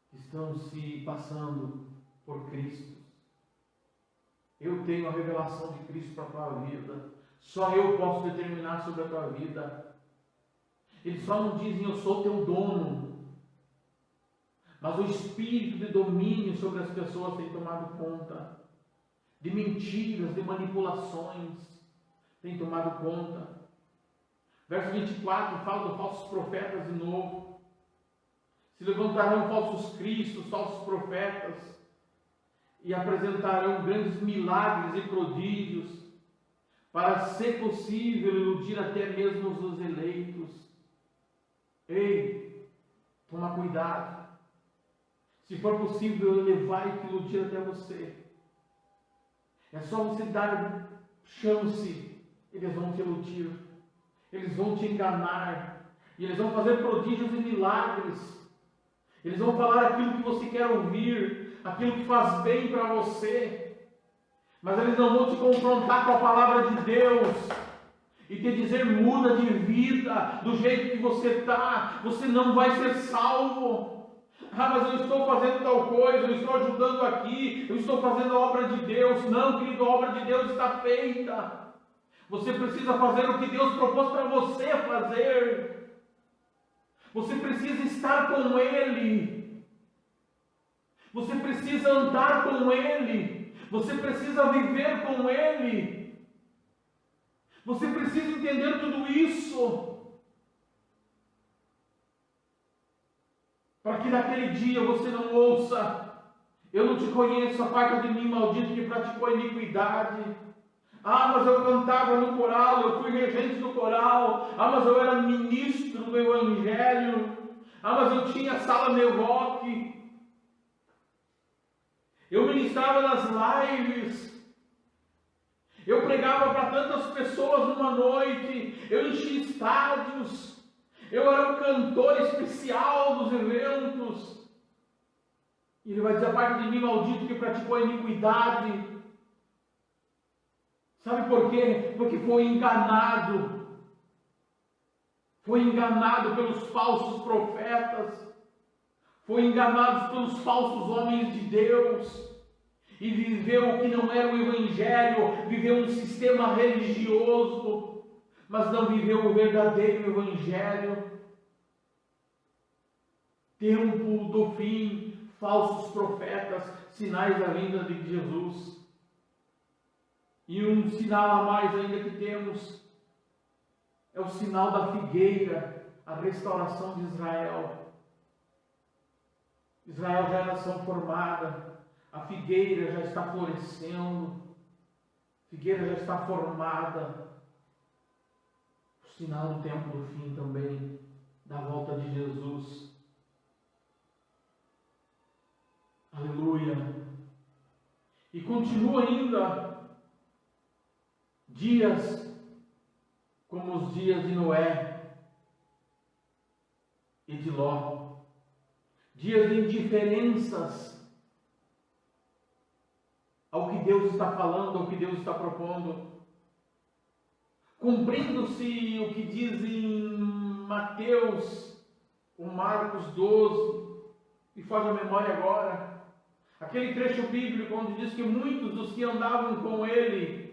que estão se passando por Cristo. Eu tenho a revelação de Cristo para a tua vida. Só eu posso determinar sobre a tua vida. Eles só não dizem eu sou teu dono. Mas o espírito de domínio sobre as pessoas tem tomado conta. De mentiras, de manipulações, tem tomado conta. Verso 24 fala dos falsos profetas de novo. Se levantarão falsos cristos, falsos profetas, e apresentarão grandes milagres e prodígios, para, ser possível, iludir até mesmo os eleitos. Ei, toma cuidado. Se for possível, ele vai te iludir até você. É só você dar chance, eles vão te iludir, eles vão te enganar, e eles vão fazer prodígios e milagres. Eles vão falar aquilo que você quer ouvir, aquilo que faz bem para você. Mas eles não vão te confrontar com a palavra de Deus e te dizer muda de vida, do jeito que você está, você não vai ser salvo. Ah, mas eu estou fazendo tal coisa, eu estou ajudando aqui, eu estou fazendo a obra de Deus. Não, querido, a obra de Deus está feita. Você precisa fazer o que Deus propôs para você fazer. Você precisa estar com Ele. Você precisa andar com Ele. Você precisa viver com Ele. Você precisa entender tudo isso, para que naquele dia você não ouça: eu não te conheço, aparta de mim, maldito, que praticou iniquidade. Ah, mas eu cantava no coral, eu fui regente do coral. Ah, mas eu era ministro do Evangelho. Ah, mas eu tinha sala meu rock. Eu ministrava nas lives. Eu pregava para tantas pessoas numa noite. Eu enchia estádios. Eu era o cantor especial dos eventos. E ele vai dizer: aparte de mim, maldito, que praticou a iniquidade. Sabe por quê? Porque foi enganado. Foi enganado pelos falsos profetas. Foi enganado pelos falsos homens de Deus. E viveu o que não era o Evangelho. Viveu um sistema religioso. Mas não viveu o verdadeiro Evangelho. Tempo do fim. Falsos profetas. Sinais da vinda de Jesus. E um sinal a mais ainda que temos é o sinal da figueira, a restauração de Israel. Israel já é nação formada, a figueira já está florescendo, a figueira já está formada. O sinal do tempo do fim também, da volta de Jesus. Aleluia! E continua ainda dias como os dias de Noé e de Ló, dias de indiferenças ao que Deus está falando, ao que Deus está propondo, cumprindo-se o que diz em Mateus ou Marcos 12, e faz a memória agora, aquele trecho bíblico onde diz que muitos dos que andavam com ele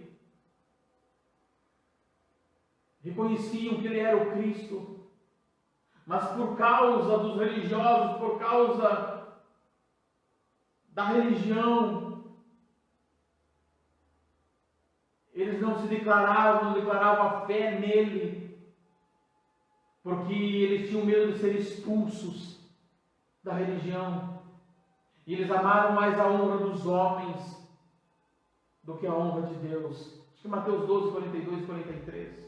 reconheciam que ele era o Cristo, mas por causa dos religiosos, por causa da religião, eles não se declaravam, não declaravam a fé nele, porque eles tinham medo de ser expulsos da religião, e eles amaram mais a honra dos homens do que a honra de Deus. Acho que Mateus 12, 42 e 43.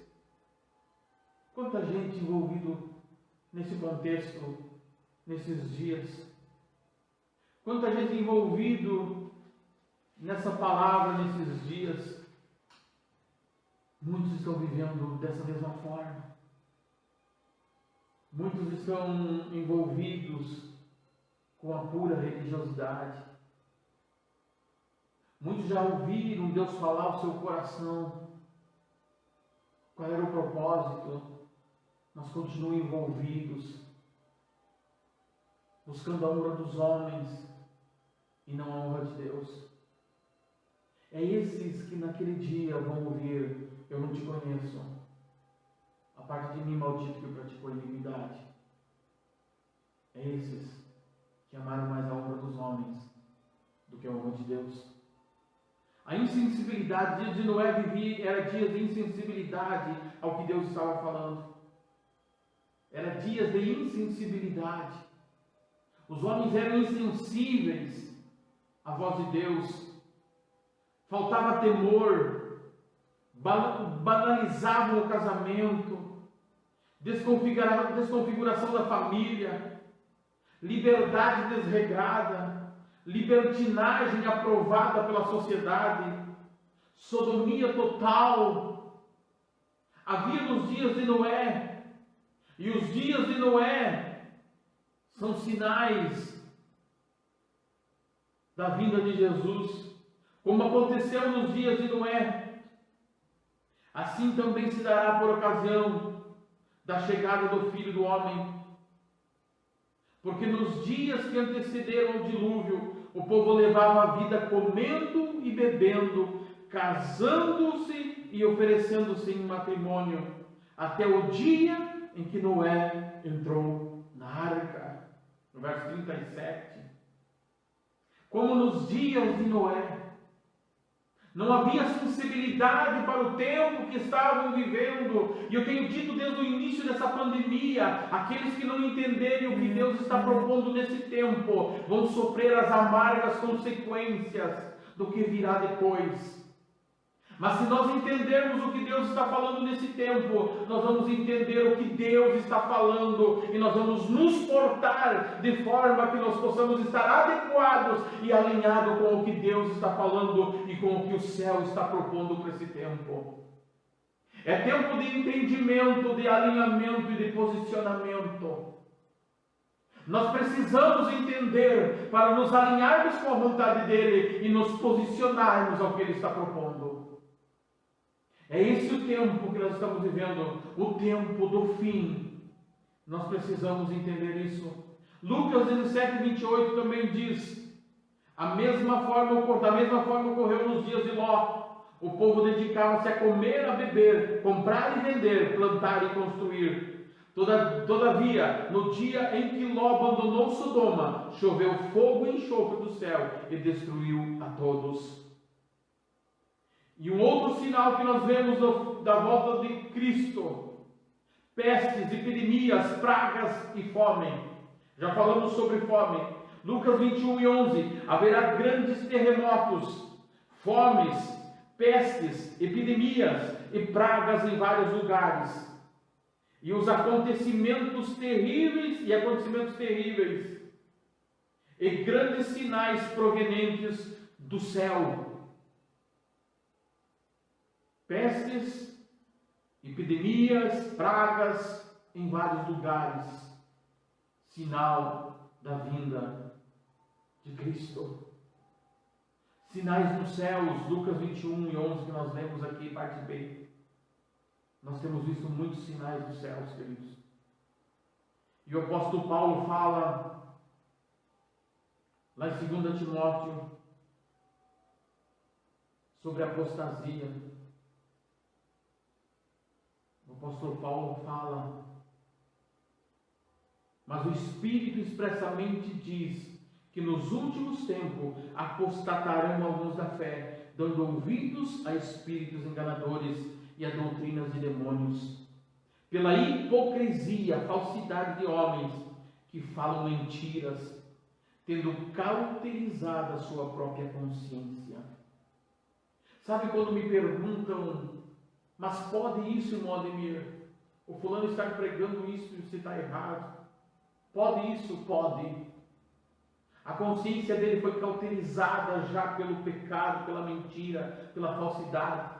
Quanta gente envolvida nesse contexto, nesses dias. Quanta gente envolvida nessa palavra, nesses dias. Muitos estão vivendo dessa mesma forma. Muitos estão envolvidos com a pura religiosidade. Muitos já ouviram Deus falar ao seu coração. Qual era o propósito? Mas continuam envolvidos buscando a honra dos homens e não a honra de Deus. É esses que naquele dia vão ouvir: eu não te conheço, a parte de mim maldito que praticou iniquidade. É esses que amaram mais a honra dos homens do que a honra de Deus. A insensibilidade, dias de Noé vivia, era dias de insensibilidade ao que Deus estava falando. Era dias de insensibilidade. Os homens eram insensíveis à voz de Deus. Faltava temor, banalizavam o casamento, desconfiguração da família, liberdade desregrada, libertinagem aprovada pela sociedade, sodomia total. Havia nos dias de Noé, e os dias de Noé são sinais da vinda de Jesus. Como aconteceu nos dias de Noé, assim também se dará por ocasião da chegada do Filho do Homem. Porque nos dias que antecederam o dilúvio, o povo levava a vida comendo e bebendo, casando-se e oferecendo-se em matrimônio, até o dia em que Noé entrou na arca. No verso 37. Como nos dias de Noé, não havia sensibilidade para o tempo que estavam vivendo. E eu tenho dito desde o início dessa pandemia, aqueles que não entenderem o que Deus está propondo nesse tempo, vão sofrer as amargas consequências do que virá depois. Mas se nós entendermos o que Deus está falando nesse tempo, nós vamos entender o que Deus está falando e nós vamos nos portar de forma que nós possamos estar adequados e alinhados com o que Deus está falando e com o que o céu está propondo para esse tempo. É tempo de entendimento, de alinhamento e de posicionamento. Nós precisamos entender para nos alinharmos com a vontade dEle e nos posicionarmos ao que Ele está propondo. É esse o tempo que nós estamos vivendo, o tempo do fim. Nós precisamos entender isso. Lucas 17, 28 também diz: da mesma forma ocorreu nos dias de Ló. O povo dedicava-se a comer, a beber, comprar e vender, plantar e construir. Todavia, no dia em que Ló abandonou Sodoma, choveu fogo e enxofre do céu e destruiu a todos. E um outro sinal que nós vemos da volta de Cristo: pestes, epidemias, pragas e fome. Já falamos sobre fome. Lucas 21 e 11. Haverá grandes terremotos, fomes, pestes, epidemias e pragas em vários lugares. E os acontecimentos terríveis e grandes sinais provenientes do céu. Pestes, epidemias, pragas em vários lugares. Sinal da vinda de Cristo. Sinais nos céus, Lucas 21 e 11, que nós lemos aqui, parte B. Nós temos visto muitos sinais dos céus, queridos. E o apóstolo Paulo fala, lá em 2 Timóteo, sobre a apostasia. O apóstolo Paulo fala: mas o Espírito expressamente diz que nos últimos tempos apostatarão alguns da fé, dando ouvidos a espíritos enganadores e a doutrinas de demônios, pela hipocrisia, falsidade de homens que falam mentiras, tendo cauterizado a sua própria consciência. Sabe quando me perguntam: mas pode isso, irmão Ademir? O fulano está pregando isso e você está errado. Pode isso? Pode. A consciência dele foi cauterizada já pelo pecado, pela mentira, pela falsidade.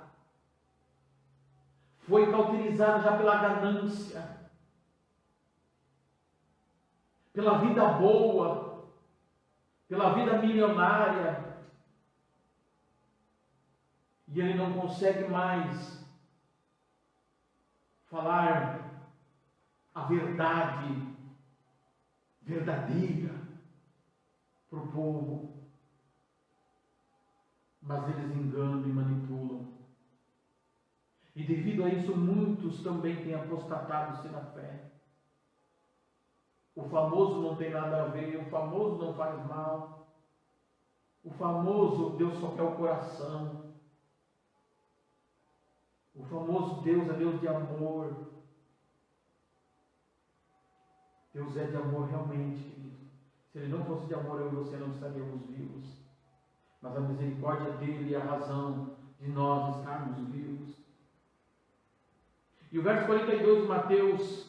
Foi cauterizada já pela ganância, pela vida boa, pela vida milionária. E ele não consegue mais falar a verdade verdadeira para o povo, mas eles enganam e manipulam. E devido a isso, muitos também têm apostatado-se na fé. O famoso não tem nada a ver, o famoso não faz mal, o famoso Deus só quer o coração, o famoso Deus é Deus de amor. Deus é de amor realmente, querido. Se Ele não fosse de amor, eu e você não estaríamos vivos. Mas a misericórdia dEle é a razão de nós estarmos vivos. E o verso 42 de Mateus,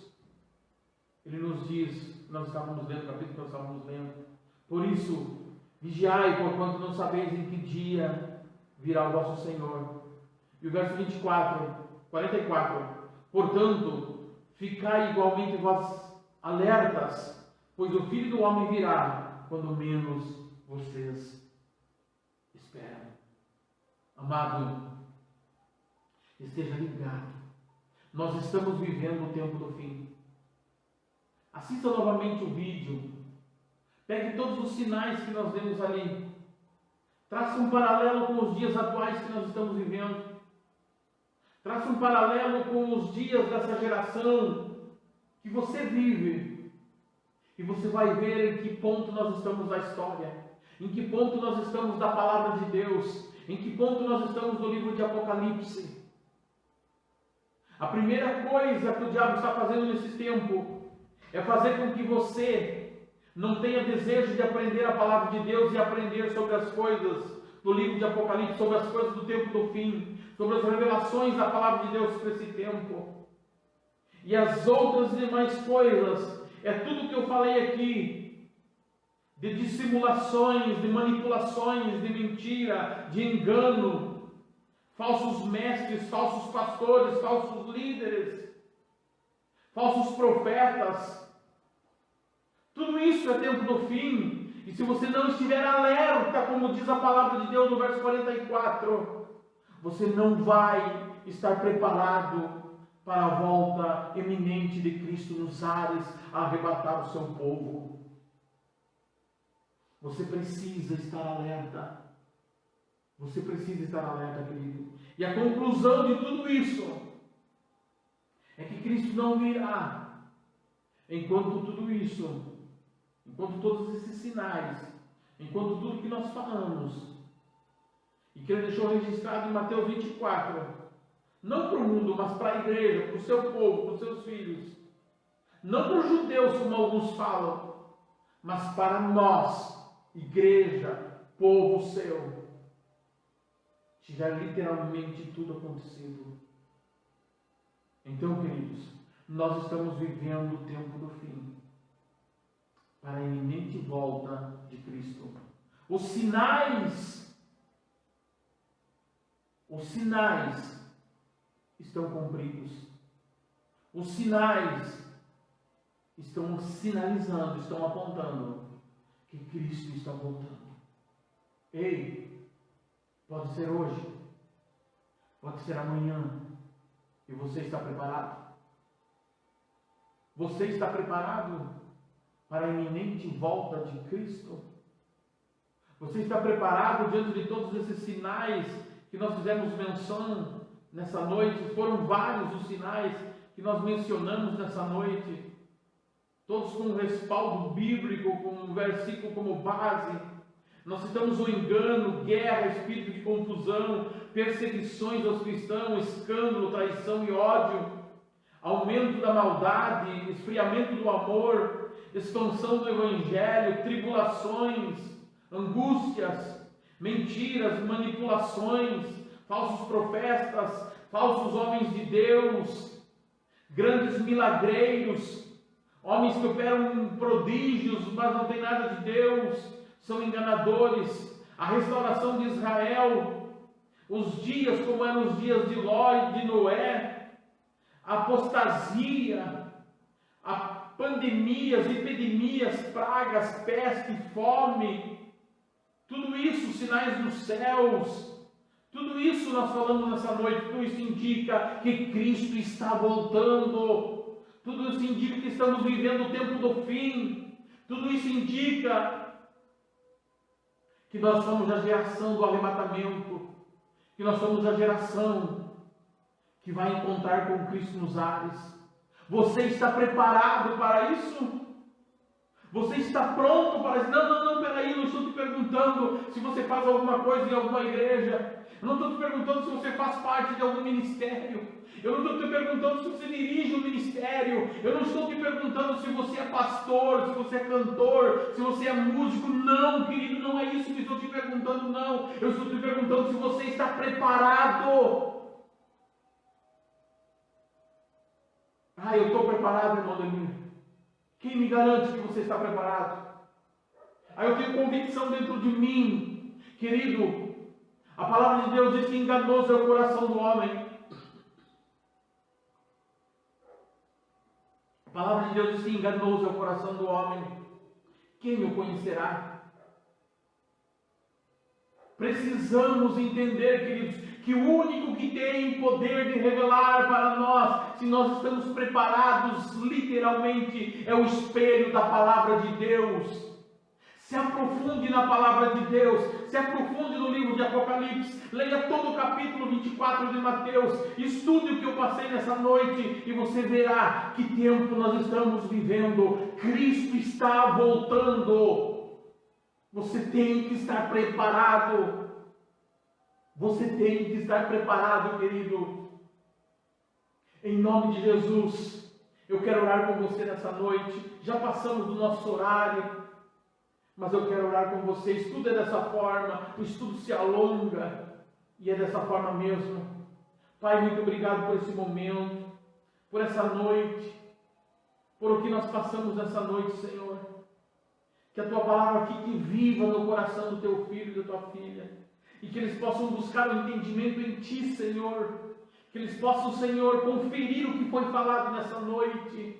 ele nos diz, nós estávamos lendo, o capítulo que nós estávamos lendo: por isso, vigiai, porquanto não sabeis em que dia virá o vosso Senhor. E o verso 44, portanto, ficai igualmente vós alertas, pois o Filho do Homem virá quando menos vocês esperam. Amado, esteja ligado. Nós estamos vivendo o tempo do fim. Assista novamente o vídeo. Pegue todos os sinais que nós vemos ali. Traça um paralelo com os dias atuais que nós estamos vivendo. Traça um paralelo com os dias dessa geração que você vive. E você vai ver em que ponto nós estamos da história. Em que ponto nós estamos da palavra de Deus. Em que ponto nós estamos no livro de Apocalipse. A primeira coisa que o diabo está fazendo nesse tempo é fazer com que você não tenha desejo de aprender a palavra de Deus e aprender sobre as coisas do livro de Apocalipse, sobre as coisas do tempo do fim, sobre as revelações da palavra de Deus para esse tempo. E as outras demais coisas, é tudo que eu falei aqui, de dissimulações, de manipulações, de mentira, de engano, falsos mestres, falsos pastores, falsos líderes, falsos profetas. Tudo isso é tempo do fim. E se você não estiver alerta, como diz a palavra de Deus no verso 44, você não vai estar preparado para a volta eminente de Cristo nos ares, a arrebatar o seu povo. Você precisa estar alerta. Você precisa estar alerta, querido. E a conclusão de tudo isso é que Cristo não virá enquanto tudo isso, enquanto todos esses sinais, enquanto tudo que nós falamos, e que Ele deixou registrado em Mateus 24, não para o mundo, mas para a igreja, para o seu povo, para os seus filhos, não para os judeus, como alguns falam, mas para nós, igreja, povo seu, tiver literalmente tudo acontecido. Então, queridos, nós estamos vivendo o tempo do fim, para a iminente volta de Cristo. Os sinais estão cumpridos. Os sinais estão sinalizando, estão apontando que Cristo está voltando. Ei, pode ser hoje, pode ser amanhã, e você está preparado? Você está preparado para a iminente volta de Cristo? Você está preparado diante de todos esses sinais que nós fizemos menção nessa noite? Foram vários os sinais que nós mencionamos nessa noite, todos com um respaldo bíblico, com um versículo como base. Nós citamos o engano, guerra, espírito de confusão, perseguições aos cristãos, escândalo, traição e ódio, aumento da maldade, esfriamento do amor, expansão do evangelho, tribulações, angústias, mentiras, manipulações, falsos profetas, falsos homens de Deus, grandes milagreiros, homens que operam prodígios, mas não tem nada de Deus, são enganadores. A restauração de Israel, os dias como eram os dias de Ló e de Noé, a apostasia, a pandemias, epidemias, pragas, peste, fome, tudo isso, sinais dos céus, tudo isso nós falamos nessa noite. Tudo isso indica que Cristo está voltando, tudo isso indica que estamos vivendo o tempo do fim. Tudo isso indica que nós somos a geração do arrebatamento, que nós somos a geração que vai encontrar com Cristo nos ares. Você está preparado para isso? Você está pronto para isso? Não, peraí, eu não estou te perguntando se você faz alguma coisa em alguma igreja. Eu não estou te perguntando se você faz parte de algum ministério. Eu não estou te perguntando se você dirige um ministério. Eu não estou te perguntando se você é pastor, se você é cantor, se você é músico. Não, querido, não é isso que estou te perguntando, não. Eu estou te perguntando se você está preparado. Eu estou preparado, irmão Danilo. Quem me garante que você está preparado? Eu tenho convicção dentro de mim, querido. A palavra de Deus diz que enganoso é o coração do homem. A palavra de Deus diz que enganoso é o coração do homem. Quem o conhecerá? Precisamos entender, queridos, que o único que tem poder de revelar para nós, se nós estamos preparados, literalmente, é o espelho da palavra de Deus. Se aprofunde na palavra de Deus, se aprofunde no livro de Apocalipse, leia todo o capítulo 24 de Mateus, estude o que eu passei nessa noite e você verá que tempo nós estamos vivendo. Cristo está voltando. Você tem que estar preparado. Você tem que estar preparado, querido. Em nome de Jesus, eu quero orar com você nessa noite. Já passamos do nosso horário, mas eu quero orar com você. Estuda dessa forma, o estudo se alonga, e é dessa forma mesmo. Pai, muito obrigado por esse momento, por essa noite, por o que nós passamos nessa noite, Senhor. Que a Tua palavra fique viva no coração do Teu filho e da Tua filha, e que eles possam buscar o entendimento em Ti, Senhor. Que eles possam, Senhor, conferir o que foi falado nessa noite.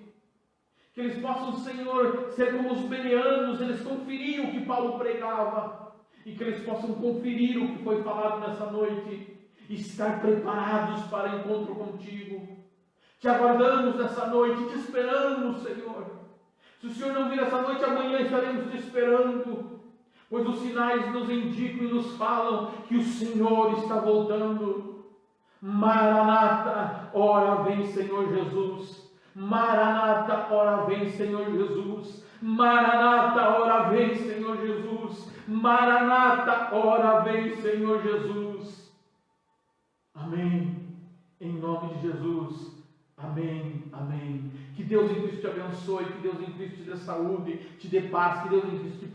Que eles possam, Senhor, ser como os bereanos, eles conferiam o que Paulo pregava. E que eles possam conferir o que foi falado nessa noite. E estar preparados para o encontro contigo. Te aguardamos nessa noite, te esperamos, Senhor. Se o Senhor não vir essa noite, amanhã estaremos te esperando. Pois os sinais nos indicam e nos falam que o Senhor está voltando. Maranata, ora vem, Senhor Jesus. Maranata, ora vem, Senhor Jesus. Maranata, ora vem, Senhor Jesus. Maranata, ora vem, Senhor Jesus. Amém. Em nome de Jesus. Amém, amém. Que Deus em Cristo te abençoe, que Deus em Cristo te dê saúde, te dê paz, que Deus em Cristo te